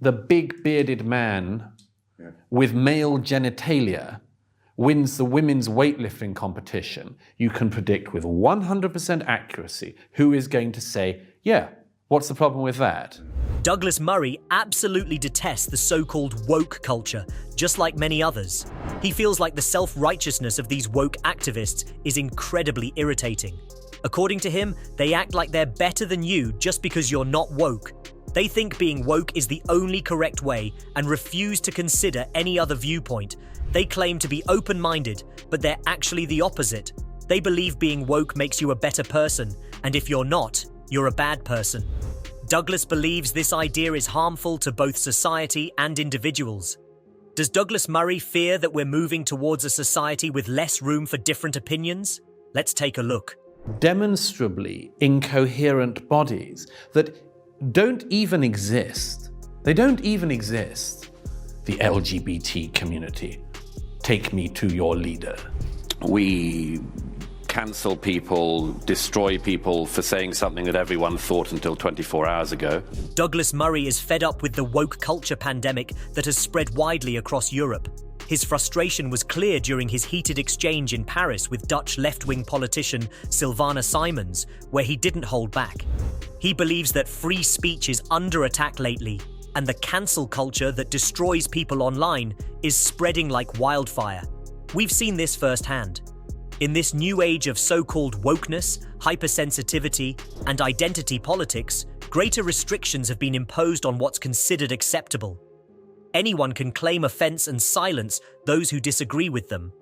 the big bearded man with male genitalia wins the women's weightlifting competition, you can predict with 100% accuracy who is going to say, yeah, what's the problem with that? Douglas Murray absolutely detests the so-called woke culture, just like many others. He feels like the self-righteousness of these woke activists is incredibly irritating. According to him, they act like they're better than you just because you're not woke. They think being woke is the only correct way and refuse to consider any other viewpoint. They claim to be open-minded, but they're actually the opposite. They believe being woke makes you a better person, and if you're not, you're a bad person. Douglas believes this idea is harmful to both society and individuals. Does Douglas Murray fear that we're moving towards a society with less room for different opinions? Let's take a look. Demonstrably incoherent bodies that don't even exist. They don't even exist. The LGBT community. Take me to your leader. We cancel people, destroy people for saying something that everyone thought until 24 hours ago. Douglas Murray is fed up with the woke culture pandemic that has spread widely across Europe. His frustration was clear during his heated exchange in Paris with Dutch left-wing politician Sylvana Simons, where he didn't hold back. He believes that free speech is under attack lately, and the cancel culture that destroys people online is spreading like wildfire. We've seen this firsthand. In this new age of so-called wokeness, hypersensitivity, and identity politics, greater restrictions have been imposed on what's considered acceptable. Anyone can claim offense and silence those who disagree with them.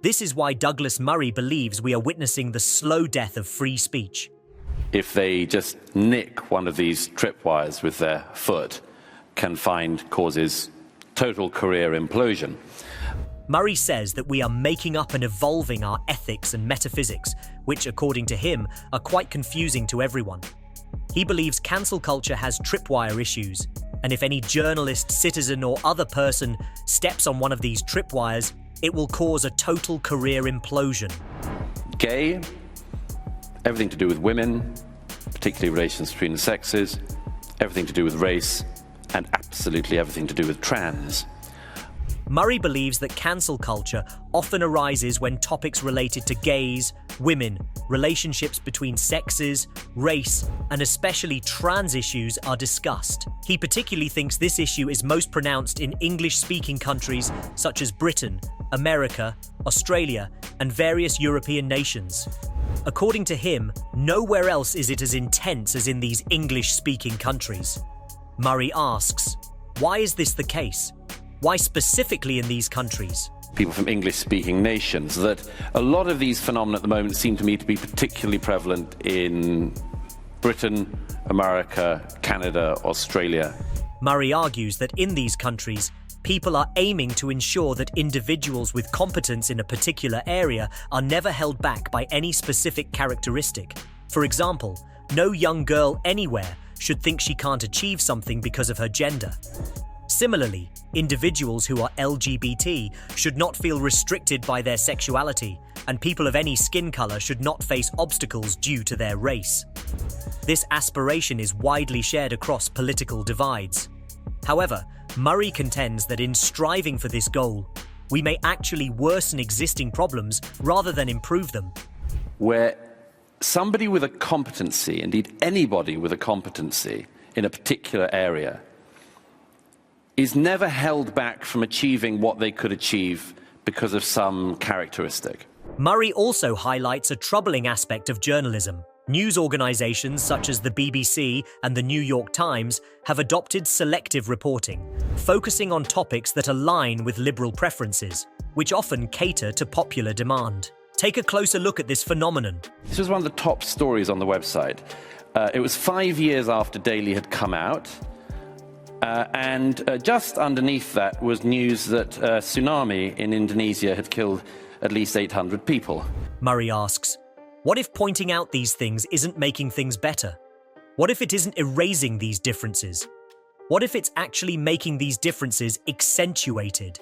This is why Douglas Murray believes we are witnessing the slow death of free speech. If they just nick one of these tripwires with their foot, can find causes total career implosion. Murray says that we are making up and evolving our ethics and metaphysics, which, according to him, are quite confusing to everyone. He believes cancel culture has tripwire issues, and if any journalist, citizen, or other person steps on one of these tripwires, it will cause a total career implosion. Gay, everything to do with women, particularly relations between the sexes, everything to do with race, and absolutely everything to do with trans. Murray believes that cancel culture often arises when topics related to gays, women, relationships between sexes, race, and especially trans issues are discussed. He particularly thinks this issue is most pronounced in English-speaking countries such as Britain, America, Australia, and various European nations. According to him, nowhere else is it as intense as in these English-speaking countries. Murray asks, why is this the case? Why specifically in these countries? People from English-speaking nations, that a lot of these phenomena at the moment seem to me to be particularly prevalent in Britain, America, Canada, Australia. Murray argues that in these countries, people are aiming to ensure that individuals with competence in a particular area are never held back by any specific characteristic. For example, no young girl anywhere should think she can't achieve something because of her gender. Similarly, individuals who are LGBT should not feel restricted by their sexuality, and people of any skin color should not face obstacles due to their race. This aspiration is widely shared across political divides. However, Murray contends that in striving for this goal, we may actually worsen existing problems rather than improve them. Where somebody with a competency, indeed anybody with a competency in a particular area, is never held back from achieving what they could achieve because of some characteristic. Murray also highlights a troubling aspect of journalism. News organizations such as the BBC and the New York Times have adopted selective reporting, focusing on topics that align with liberal preferences, which often cater to popular demand. Take a closer look at this phenomenon. This was one of the top stories on the website. It was 5 years after Daily had come out. And just underneath that was news that a tsunami in Indonesia had killed at least 800 people. Murray asks, what if pointing out these things isn't making things better? What if it isn't erasing these differences? What if it's actually making these differences accentuated?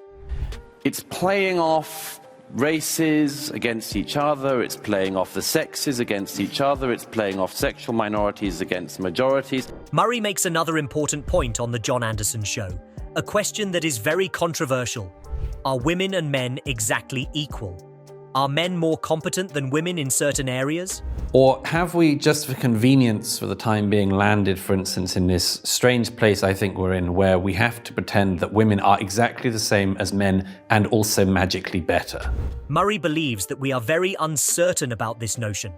It's playing off races against each other, it's playing off the sexes against each other, it's playing off sexual minorities against majorities. Murray makes another important point on The John Anderson Show, a question that is very controversial. Are women and men exactly equal? Are men more competent than women in certain areas? Or have we, just for convenience for the time being, landed, for instance, in this strange place I think we're in, where we have to pretend that women are exactly the same as men and also magically better? Murray believes that we are very uncertain about this notion.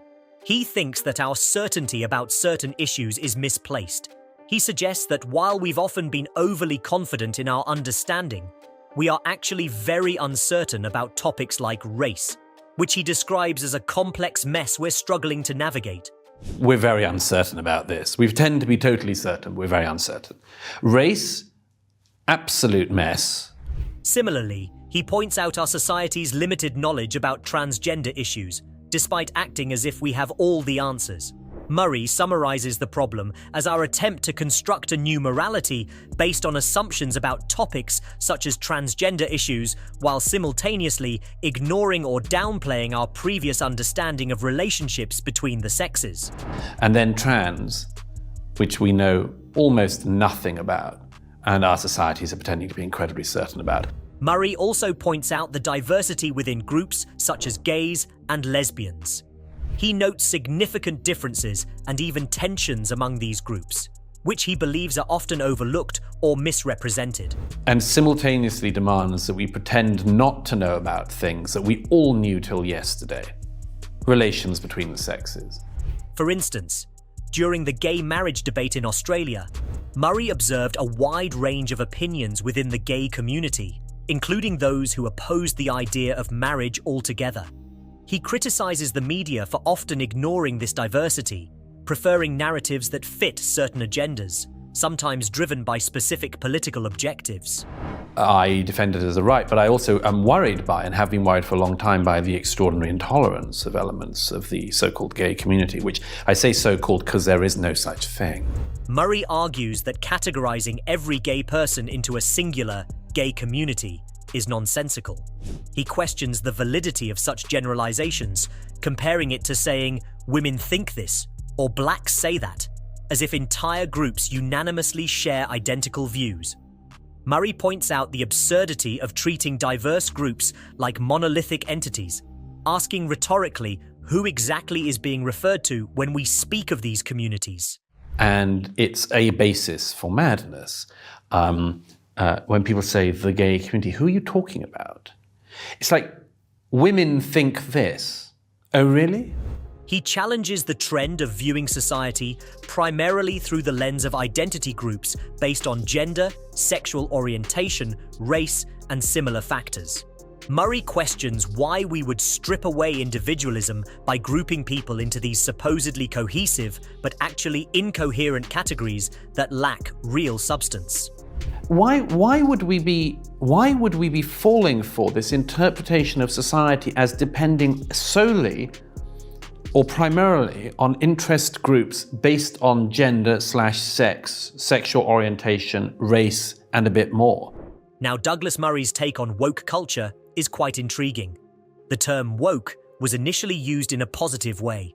He thinks that our certainty about certain issues is misplaced. He suggests that while we've often been overly confident in our understanding, we are actually very uncertain about topics like race, which he describes as a complex mess we're struggling to navigate. We're very uncertain about this. We tend to be totally certain, we're very uncertain. Race, absolute mess. Similarly, he points out our society's limited knowledge about transgender issues, despite acting as if we have all the answers. Murray summarizes the problem as our attempt to construct a new morality based on assumptions about topics such as transgender issues, while simultaneously ignoring or downplaying our previous understanding of relationships between the sexes. And then trans, which we know almost nothing about, and our societies are pretending to be incredibly certain about. Murray also points out the diversity within groups such as gays and lesbians. He notes significant differences and even tensions among these groups, which he believes are often overlooked or misrepresented. And simultaneously demands that we pretend not to know about things that we all knew till yesterday. Relations between the sexes. For instance, during the gay marriage debate in Australia, Murray observed a wide range of opinions within the gay community, including those who opposed the idea of marriage altogether. He criticizes the media for often ignoring this diversity, preferring narratives that fit certain agendas, sometimes driven by specific political objectives. I defend it as a right, but I also am worried by, and have been worried for a long time, by the extraordinary intolerance of elements of the so-called gay community, which I say so-called because there is no such thing. Murray argues that categorizing every gay person into a singular gay community is nonsensical. He questions the validity of such generalizations, comparing it to saying, "Women think this," or "Blacks say that," as if entire groups unanimously share identical views. Murray points out the absurdity of treating diverse groups like monolithic entities, asking rhetorically who exactly is being referred to when we speak of these communities. And it's a basis for madness. When people say the gay community, who are you talking about? It's like, women think this. Oh, really? He challenges the trend of viewing society primarily through the lens of identity groups based on gender, sexual orientation, race, and similar factors. Murray questions why we would strip away individualism by grouping people into these supposedly cohesive but actually incoherent categories that lack real substance. Why would we be falling for this interpretation of society as depending solely or primarily on interest groups based on gender/sex, sexual orientation, race, and a bit more? Now, Douglas Murray's take on woke culture is quite intriguing. The term woke was initially used in a positive way.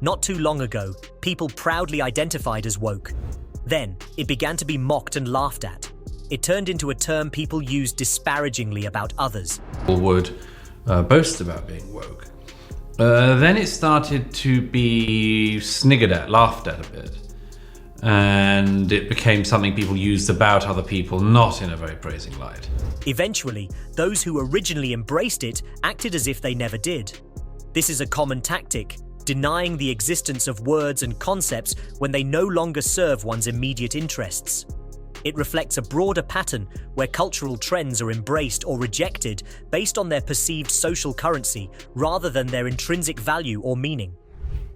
Not too long ago, people proudly identified as woke. Then, it began to be mocked and laughed at. It turned into a term people used disparagingly about others. People would boast about being woke. Then it started to be sniggered at, laughed at a bit. And it became something people used about other people, not in a very praising light. Eventually, those who originally embraced it acted as if they never did. This is a common tactic, denying the existence of words and concepts when they no longer serve one's immediate interests. It reflects a broader pattern where cultural trends are embraced or rejected based on their perceived social currency rather than their intrinsic value or meaning.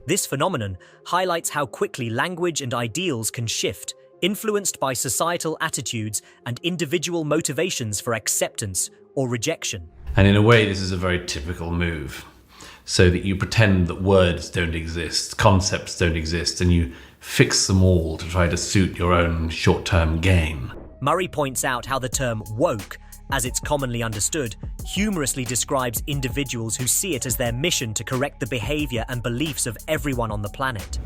This phenomenon highlights how quickly language and ideals can shift, influenced by societal attitudes and individual motivations for acceptance or rejection. And in a way, this is a very typical move, so that you pretend that words don't exist, concepts don't exist, and you fix them all to try to suit your own short-term gain. Murray points out how the term woke as it's commonly understood, humorously describes individuals who see it as their mission to correct the behavior and beliefs of everyone on the planet.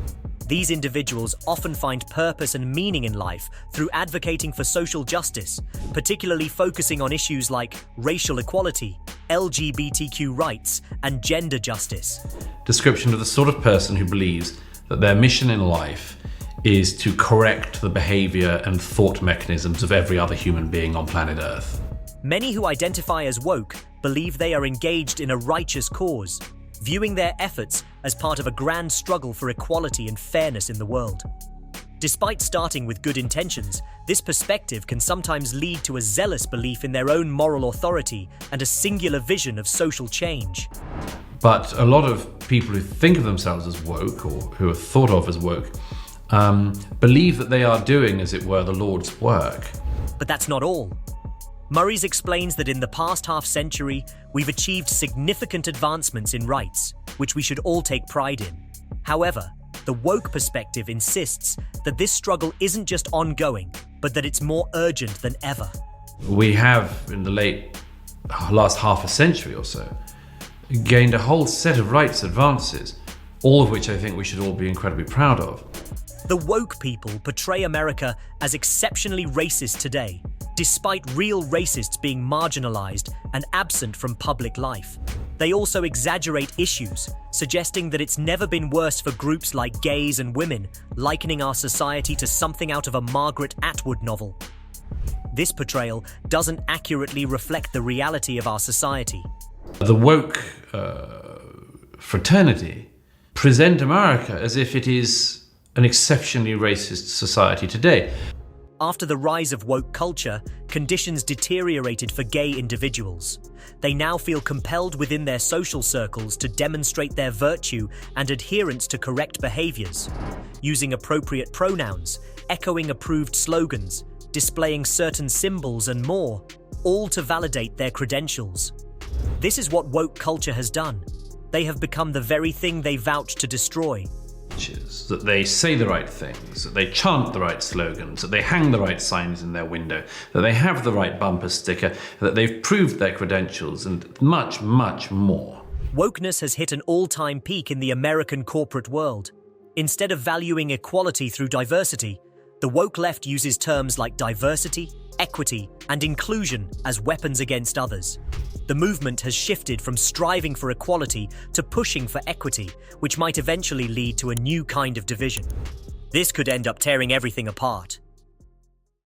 These individuals often find purpose and meaning in life through advocating for social justice, particularly focusing on issues like racial equality, LGBTQ rights, and gender justice. Description of the sort of person who believes that their mission in life is to correct the behavior and thought mechanisms of every other human being on planet Earth. Many who identify as woke believe they are engaged in a righteous cause, viewing their efforts as part of a grand struggle for equality and fairness in the world. Despite starting with good intentions, this perspective can sometimes lead to a zealous belief in their own moral authority and a singular vision of social change. But a lot of people who think of themselves as woke, or who are thought of as woke, believe that they are doing, as it were, the Lord's work. But that's not all. Murray's explains that in the past half-century, we've achieved significant advancements in rights, which we should all take pride in. However, the woke perspective insists that this struggle isn't just ongoing, but that it's more urgent than ever. We have, in the last half a century or so, gained a whole set of rights advances, all of which I think we should all be incredibly proud of. The woke people portray America as exceptionally racist today, despite real racists being marginalized and absent from public life. They also exaggerate issues, suggesting that it's never been worse for groups like gays and women, likening our society to something out of a Margaret Atwood novel. This portrayal doesn't accurately reflect the reality of our society. The woke fraternity present America as if it is an exceptionally racist society today. After the rise of woke culture, conditions deteriorated for gay individuals. They now feel compelled within their social circles to demonstrate their virtue and adherence to correct behaviors, using appropriate pronouns, echoing approved slogans, displaying certain symbols and more, all to validate their credentials. This is what woke culture has done. They have become the very thing they vouch to destroy. That they say the right things, that they chant the right slogans, that they hang the right signs in their window, that they have the right bumper sticker, that they've proved their credentials, and much, much more. Wokeness has hit an all-time peak in the American corporate world. Instead of valuing equality through diversity, the woke left uses terms like diversity, equity, and inclusion as weapons against others. The movement has shifted from striving for equality to pushing for equity, which might eventually lead to a new kind of division. This could end up tearing everything apart.